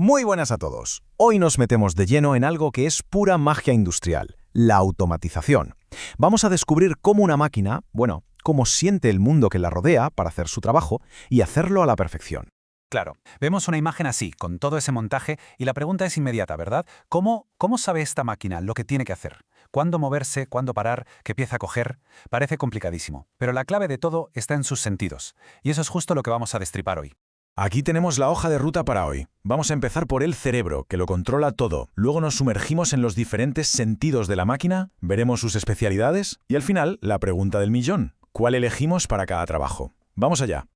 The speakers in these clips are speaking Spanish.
Muy buenas a todos. Hoy nos metemos de lleno en algo que es pura magia industrial, la automatización. Vamos a descubrir cómo una máquina, cómo siente el mundo que la rodea para hacer su trabajo y hacerlo a la perfección. Claro, vemos una imagen así, con todo ese montaje, y la pregunta es inmediata, ¿verdad? ¿Cómo sabe esta máquina lo que tiene que hacer? ¿Cuándo moverse? ¿Cuándo parar? ¿Qué pieza coger? Parece complicadísimo, pero la clave de todo está en sus sentidos, y eso es justo lo que vamos a destripar hoy. Aquí tenemos la hoja de ruta para hoy. Vamos a empezar por el cerebro, que lo controla todo. Luego nos sumergimos en los diferentes sentidos de la máquina, veremos sus especialidades y al final la pregunta del millón. ¿Cuál elegimos para cada trabajo? Vamos allá.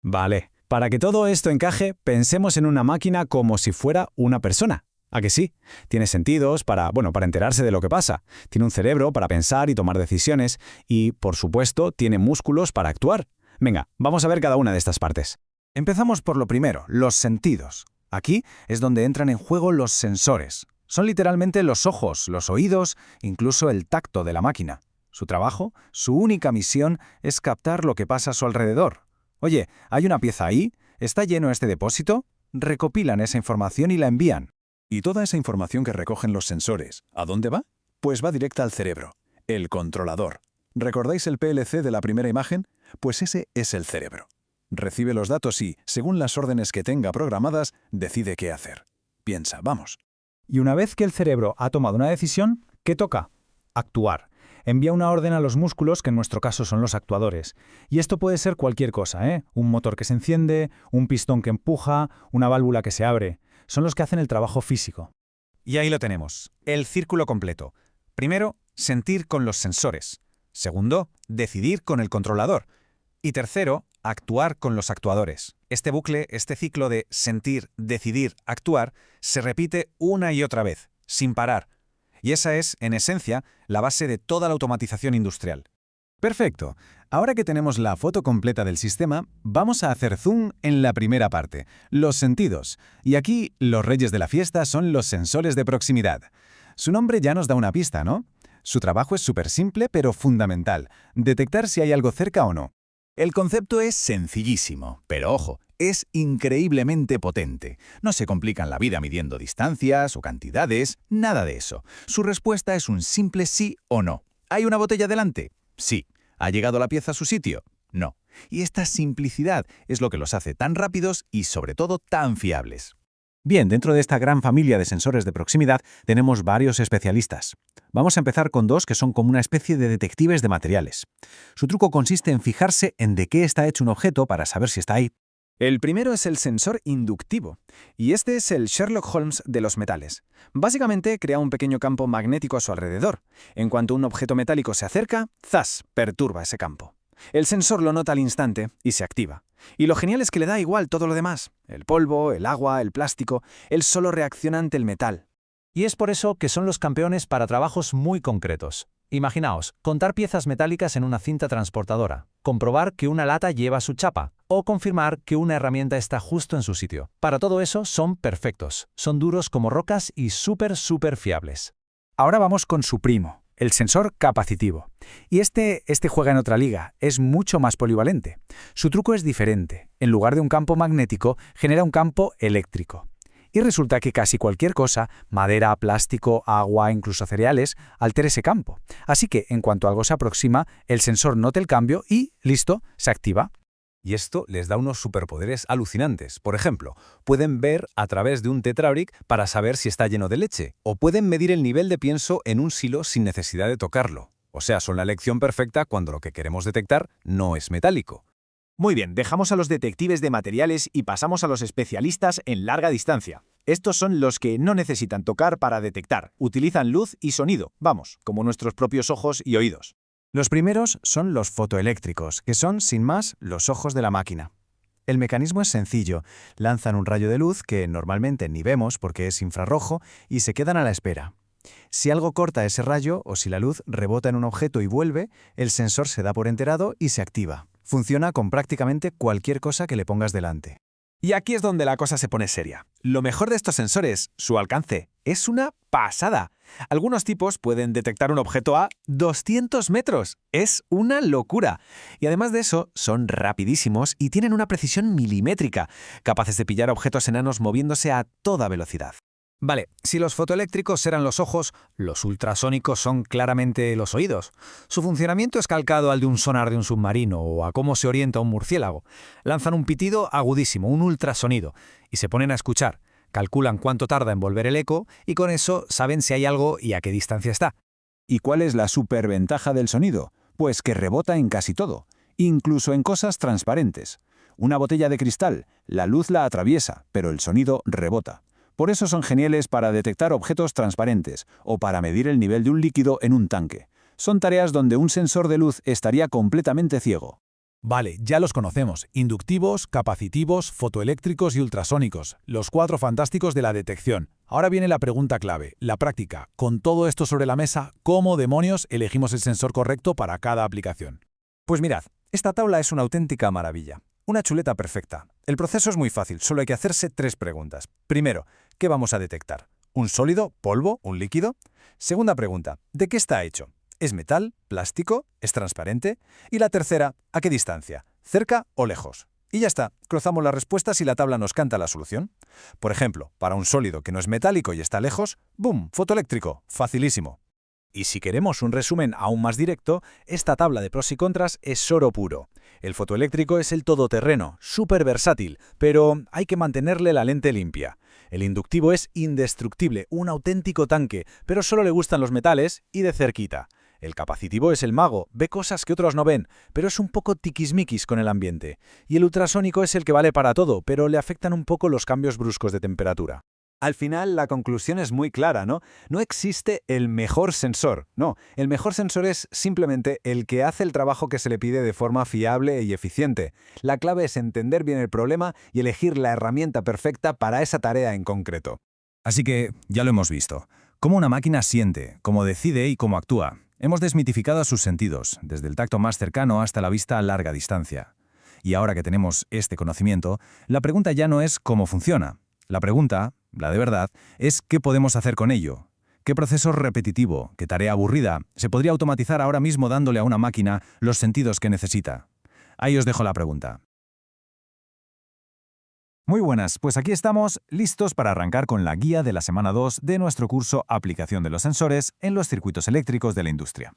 Vale, para que todo esto encaje, pensemos en una máquina como si fuera una persona. ¿A que sí? Tiene sentidos para enterarse de lo que pasa. Tiene un cerebro para pensar y tomar decisiones y, por supuesto, tiene músculos para actuar. Venga, vamos a ver cada una de estas partes. Empezamos por lo primero, los sentidos. Aquí es donde entran en juego los sensores. Son literalmente los ojos, los oídos, incluso el tacto de la máquina. Su trabajo, su única misión es captar lo que pasa a su alrededor. Oye, ¿hay una pieza ahí? ¿Está lleno este depósito? Recopilan esa información y la envían. ¿Y toda esa información que recogen los sensores, a dónde va? Pues va directa al cerebro, el controlador. ¿Recordáis el PLC de la primera imagen? Pues ese es el cerebro. Recibe los datos y, según las órdenes que tenga programadas, decide qué hacer. Piensa, vamos. Y una vez que el cerebro ha tomado una decisión, ¿qué toca? Actuar. Envía una orden a los músculos, que en nuestro caso son los actuadores. Y esto puede ser cualquier cosa, ¿eh? Un motor que se enciende, un pistón que empuja, una válvula que se abre. Son los que hacen el trabajo físico. Y ahí lo tenemos, el círculo completo. Primero, sentir con los sensores. Segundo, decidir con el controlador. Y tercero, actuar con los actuadores. Este bucle, este ciclo de sentir, decidir, actuar, se repite una y otra vez, sin parar. Y esa es, en esencia, la base de toda la automatización industrial. Perfecto. Ahora que tenemos la foto completa del sistema, vamos a hacer zoom en la primera parte, los sentidos. Y aquí, los reyes de la fiesta son los sensores de proximidad. Su nombre ya nos da una pista, ¿no? Su trabajo es súper simple, pero fundamental. Detectar si hay algo cerca o no. El concepto es sencillísimo, pero ojo, es increíblemente potente. No se complican la vida midiendo distancias o cantidades, nada de eso. Su respuesta es un simple sí o no. ¿Hay una botella delante? Sí. ¿Ha llegado la pieza a su sitio? No. Y esta simplicidad es lo que los hace tan rápidos y, sobre todo, tan fiables. Bien, dentro de esta gran familia de sensores de proximidad tenemos varios especialistas. Vamos a empezar con dos que son como una especie de detectives de materiales. Su truco consiste en fijarse en de qué está hecho un objeto para saber si está ahí. El primero es el sensor inductivo, y este es el Sherlock Holmes de los metales. Básicamente crea un pequeño campo magnético a su alrededor. En cuanto un objeto metálico se acerca, ¡zas!, perturba ese campo. El sensor lo nota al instante y se activa. Y lo genial es que le da igual todo lo demás. El polvo, el agua, el plástico, él solo reacciona ante el metal. Y es por eso que son los campeones para trabajos muy concretos. Imaginaos, contar piezas metálicas en una cinta transportadora, comprobar que una lata lleva su chapa, o confirmar que una herramienta está justo en su sitio. Para todo eso son perfectos, son duros como rocas y súper fiables. Ahora vamos con su primo, el sensor capacitivo. Y este juega en otra liga, es mucho más polivalente. Su truco es diferente. En lugar de un campo magnético, genera un campo eléctrico. Y resulta que casi cualquier cosa, madera, plástico, agua, incluso cereales, altera ese campo. Así que, en cuanto algo se aproxima, el sensor nota el cambio y, listo, se activa. Y esto les da unos superpoderes alucinantes. Por ejemplo, pueden ver a través de un Tetrabric para saber si está lleno de leche, o pueden medir el nivel de pienso en un silo sin necesidad de tocarlo. O sea, son la elección perfecta cuando lo que queremos detectar no es metálico. Muy bien, dejamos a los detectives de materiales y pasamos a los especialistas en larga distancia. Estos son los que no necesitan tocar para detectar, utilizan luz y sonido, como nuestros propios ojos y oídos. Los primeros son los fotoeléctricos, que son, sin más, los ojos de la máquina. El mecanismo es sencillo. Lanzan un rayo de luz que normalmente ni vemos porque es infrarrojo y se quedan a la espera. Si algo corta ese rayo o si la luz rebota en un objeto y vuelve, el sensor se da por enterado y se activa. Funciona con prácticamente cualquier cosa que le pongas delante. Y aquí es donde la cosa se pone seria. Lo mejor de estos sensores, su alcance, es una pasada. Algunos tipos pueden detectar un objeto a 200 metros. Es una locura. Y además de eso, son rapidísimos y tienen una precisión milimétrica, capaces de pillar objetos enanos moviéndose a toda velocidad. Vale, si los fotoeléctricos eran los ojos, los ultrasónicos son claramente los oídos. Su funcionamiento es calcado al de un sonar de un submarino o a cómo se orienta un murciélago. Lanzan un pitido agudísimo, un ultrasonido, y se ponen a escuchar. Calculan cuánto tarda en volver el eco y con eso saben si hay algo y a qué distancia está. ¿Y cuál es la superventaja del sonido? Pues que rebota en casi todo, incluso en cosas transparentes. Una botella de cristal, la luz la atraviesa, pero el sonido rebota. Por eso son geniales para detectar objetos transparentes o para medir el nivel de un líquido en un tanque. Son tareas donde un sensor de luz estaría completamente ciego. Vale, ya los conocemos. Inductivos, capacitivos, fotoeléctricos y ultrasónicos. Los 4 fantásticos de la detección. Ahora viene la pregunta clave, la práctica. Con todo esto sobre la mesa, ¿cómo demonios elegimos el sensor correcto para cada aplicación? Pues mirad, esta tabla es una auténtica maravilla. Una chuleta perfecta. El proceso es muy fácil, solo hay que hacerse 3 preguntas. Primero, ¿qué vamos a detectar? ¿Un sólido, polvo, un líquido? Segunda pregunta, ¿de qué está hecho? ¿Es metal, plástico, es transparente? Y la tercera, ¿a qué distancia? ¿Cerca o lejos? Y ya está, cruzamos las respuestas y la tabla nos canta la solución. Por ejemplo, para un sólido que no es metálico y está lejos, ¡boom!, fotoeléctrico, facilísimo. Y si queremos un resumen aún más directo, esta tabla de pros y contras es oro puro. El fotoeléctrico es el todoterreno, súper versátil, pero hay que mantenerle la lente limpia. El inductivo es indestructible, un auténtico tanque, pero solo le gustan los metales y de cerquita. El capacitivo es el mago, ve cosas que otros no ven, pero es un poco tiquismiquis con el ambiente. Y el ultrasónico es el que vale para todo, pero le afectan un poco los cambios bruscos de temperatura. Al final, la conclusión es muy clara, ¿no? No existe el mejor sensor. No, el mejor sensor es simplemente el que hace el trabajo que se le pide de forma fiable y eficiente. La clave es entender bien el problema y elegir la herramienta perfecta para esa tarea en concreto. Así que, ya lo hemos visto. Cómo una máquina siente, cómo decide y cómo actúa. Hemos desmitificado sus sentidos, desde el tacto más cercano hasta la vista a larga distancia. Y ahora que tenemos este conocimiento, la pregunta ya no es cómo funciona. La pregunta, la de verdad, es qué podemos hacer con ello. ¿Qué proceso repetitivo, qué tarea aburrida se podría automatizar ahora mismo dándole a una máquina los sentidos que necesita? Ahí os dejo la pregunta. Muy buenas, pues aquí estamos listos para arrancar con la guía de la semana 2 de nuestro curso Aplicación de los sensores en los circuitos eléctricos de la industria.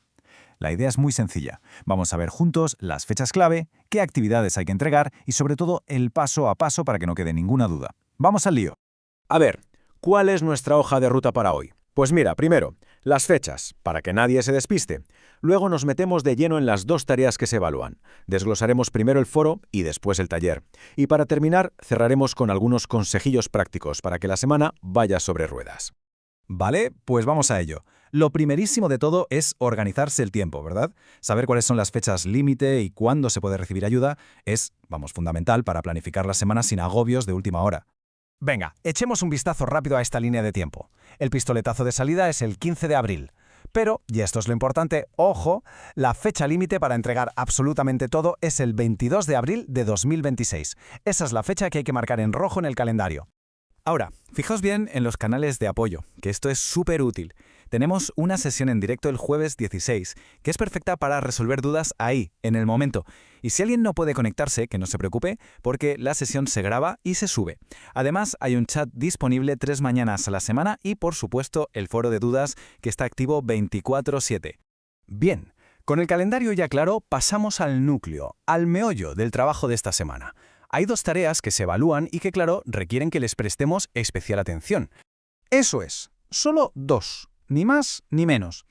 La idea es muy sencilla. Vamos a ver juntos las fechas clave, qué actividades hay que entregar y sobre todo el paso a paso para que no quede ninguna duda. ¡Vamos al lío! A ver, ¿cuál es nuestra hoja de ruta para hoy? Pues mira, primero, las fechas, para que nadie se despiste. Luego nos metemos de lleno en las 2 tareas que se evalúan. Desglosaremos primero el foro y después el taller. Y para terminar, cerraremos con algunos consejillos prácticos para que la semana vaya sobre ruedas. Vale, pues vamos a ello. Lo primerísimo de todo es organizarse el tiempo, ¿verdad? Saber cuáles son las fechas límite y cuándo se puede recibir ayuda es, fundamental para planificar la semana sin agobios de última hora. Venga, echemos un vistazo rápido a esta línea de tiempo. El pistoletazo de salida es el 15 de abril. Pero, y esto es lo importante, ojo, la fecha límite para entregar absolutamente todo es el 22 de abril de 2026. Esa es la fecha que hay que marcar en rojo en el calendario. Ahora, fijaos bien en los canales de apoyo, que esto es súper útil. Tenemos una sesión en directo el jueves 16, que es perfecta para resolver dudas ahí, en el momento. Y si alguien no puede conectarse, que no se preocupe, porque la sesión se graba y se sube. Además, hay un chat disponible 3 mañanas a la semana y, por supuesto, el foro de dudas, que está activo 24/7. Bien, con el calendario ya claro, pasamos al núcleo, al meollo del trabajo de esta semana. Hay 2 tareas que se evalúan y que, claro, requieren que les prestemos especial atención. Eso es, solo 2, ni más ni menos.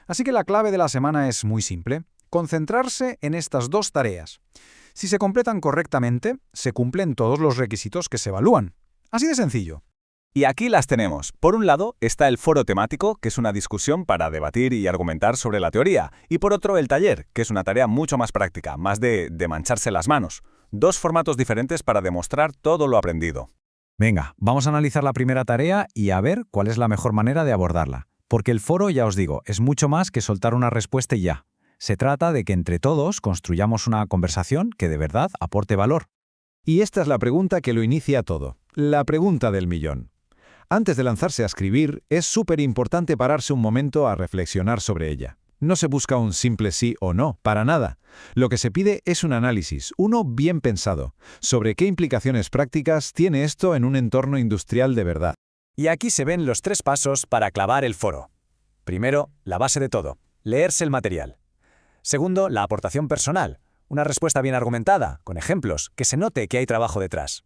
Así que la clave de la semana es muy simple, concentrarse en estas 2 tareas. Si se completan correctamente, se cumplen todos los requisitos que se evalúan. Así de sencillo. Y aquí las tenemos. Por un lado está el foro temático, que es una discusión para debatir y argumentar sobre la teoría. Y por otro el taller, que es una tarea mucho más práctica, más de mancharse las manos. 2 formatos diferentes para demostrar todo lo aprendido. Venga, vamos a analizar la primera tarea y a ver cuál es la mejor manera de abordarla. Porque el foro, ya os digo, es mucho más que soltar una respuesta y ya. Se trata de que entre todos construyamos una conversación que de verdad aporte valor. Y esta es la pregunta que lo inicia todo, la pregunta del millón. Antes de lanzarse a escribir, es súper importante pararse un momento a reflexionar sobre ella. No se busca un simple sí o no, para nada. Lo que se pide es un análisis, uno bien pensado, sobre qué implicaciones prácticas tiene esto en un entorno industrial de verdad. Y aquí se ven los 3 pasos para clavar el foro. Primero, la base de todo, leerse el material. Segundo, la aportación personal, una respuesta bien argumentada, con ejemplos, que se note que hay trabajo detrás.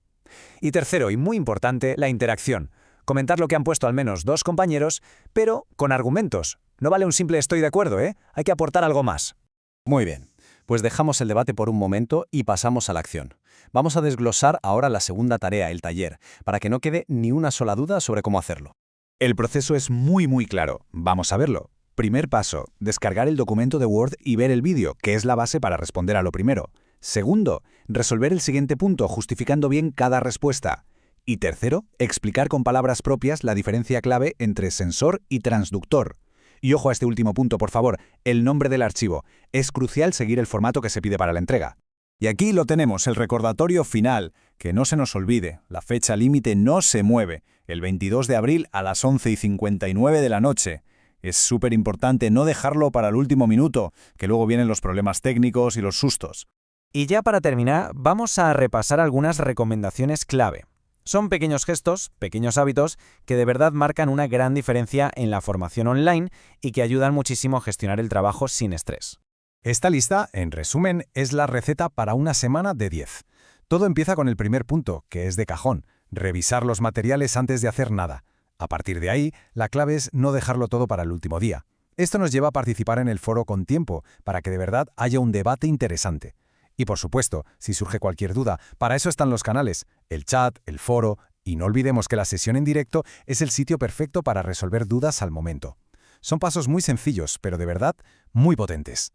Y tercero, y muy importante, la interacción. Comentar lo que han puesto al menos 2 compañeros, pero con argumentos. No vale un simple estoy de acuerdo, ¿eh? Hay que aportar algo más. Muy bien, pues dejamos el debate por un momento y pasamos a la acción. Vamos a desglosar ahora la segunda tarea, el taller, para que no quede ni una sola duda sobre cómo hacerlo. El proceso es muy claro. Vamos a verlo. Primer paso, descargar el documento de Word y ver el vídeo, que es la base para responder a lo primero. Segundo, resolver el siguiente punto justificando bien cada respuesta. Y tercero, explicar con palabras propias la diferencia clave entre sensor y transductor. Y ojo a este último punto, por favor, el nombre del archivo. Es crucial seguir el formato que se pide para la entrega. Y aquí lo tenemos, el recordatorio final. Que no se nos olvide, la fecha límite no se mueve. El 22 de abril a las 11:59 de la noche. Es súper importante no dejarlo para el último minuto, que luego vienen los problemas técnicos y los sustos. Y ya para terminar, vamos a repasar algunas recomendaciones clave. Son pequeños gestos, pequeños hábitos, que de verdad marcan una gran diferencia en la formación online y que ayudan muchísimo a gestionar el trabajo sin estrés. Esta lista, en resumen, es la receta para una semana de 10. Todo empieza con el primer punto, que es de cajón, revisar los materiales antes de hacer nada. A partir de ahí, la clave es no dejarlo todo para el último día. Esto nos lleva a participar en el foro con tiempo, para que de verdad haya un debate interesante. Y por supuesto, si surge cualquier duda, para eso están los canales, el chat, el foro, y no olvidemos que la sesión en directo es el sitio perfecto para resolver dudas al momento. Son pasos muy sencillos, pero de verdad muy potentes.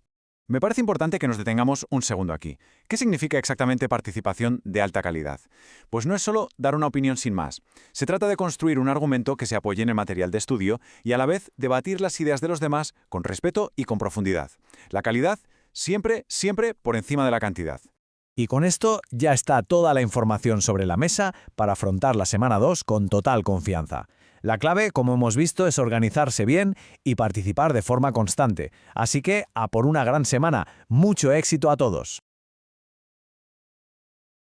Me parece importante que nos detengamos un segundo aquí. ¿Qué significa exactamente participación de alta calidad? Pues no es solo dar una opinión sin más. Se trata de construir un argumento que se apoye en el material de estudio y a la vez debatir las ideas de los demás con respeto y con profundidad. La calidad siempre por encima de la cantidad. Y con esto ya está toda la información sobre la mesa para afrontar la semana 2 con total confianza. La clave, como hemos visto, es organizarse bien y participar de forma constante. Así que, a por una gran semana. Mucho éxito a todos.